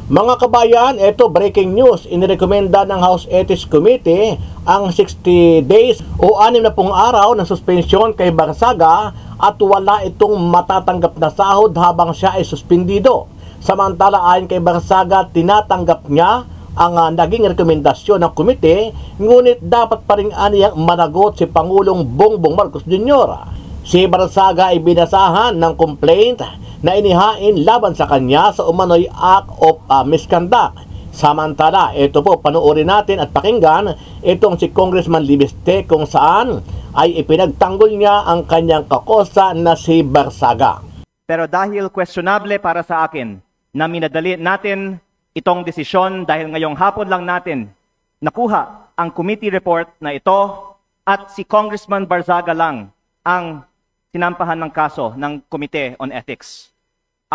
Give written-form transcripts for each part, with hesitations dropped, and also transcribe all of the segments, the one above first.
Mga kabayan, ito breaking news. Inirekomenda ng House Ethics Committee ang 60 days o 60 araw ng suspensyon kay Barzaga at wala itong matatanggap na sahod habang siya ay suspendido. Samantala ayon kay Barzaga, tinatanggap niya ang naging rekomendasyon ng komite, ngunit dapat pa rin aniyang managot si Pangulong Bongbong Marcos Jr. Si Barzaga ay binasahan ng complaint na inihain laban sa kanya sa umano'y act of misconduct. Samantala, ito po, panuorin natin at pakinggan itong si Congressman Libiste kung saan ay ipinagtanggol niya ang kanyang kakosa na si Barzaga. Pero dahil questionable para sa akin na minadali natin itong desisyon dahil ngayong hapon lang natin nakuha ang committee report na ito at si Congressman Barzaga lang ang sinampahan ng kaso ng Committee on Ethics.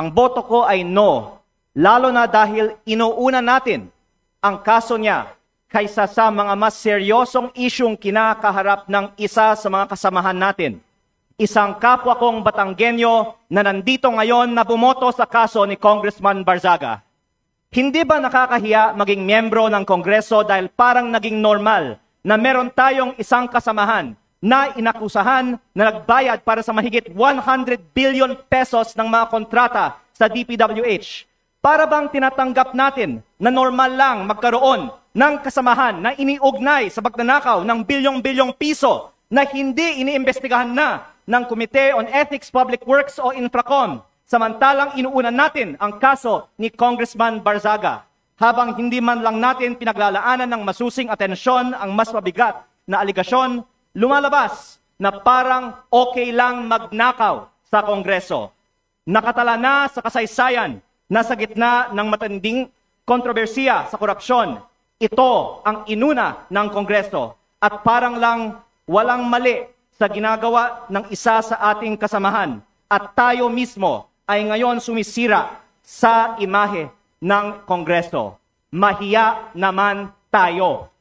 Ang boto ko ay no, lalo na dahil inuuna natin ang kaso niya kaysa sa mga mas seryosong isyong kinakaharap ng isa sa mga kasamahan natin. Isang kapwa kong Batanggenyo na nandito ngayon na bumoto sa kaso ni Congressman Barzaga. Hindi ba nakakahiya maging miyembro ng Kongreso dahil parang naging normal na meron tayong isang kasamahan na inakusahan na nagbayad para sa mahigit 100 billion pesos ng mga kontrata sa DPWH? Para bang tinatanggap natin na normal lang magkaroon ng kasamahan na iniugnay sa pagnanakaw ng bilyong-bilyong piso na hindi iniimbestigahan na ng Committee on Ethics, Public Works o Infracom, samantalang inuunan natin ang kaso ni Congressman Barzaga, habang hindi man lang natin pinaglalaanan ng masusing atensyon ang mas mabigat na aligasyon, lumalabas na parang okay lang magnakaw sa Kongreso. Nakatala na sa kasaysayan na sa gitna ng matinding kontrobersiya sa korupsyon, ito ang inuna ng Kongreso at parang lang walang mali sa ginagawa ng isa sa ating kasamahan at tayo mismo ay ngayon sumisira sa imahe ng Kongreso. Mahiya naman tayo.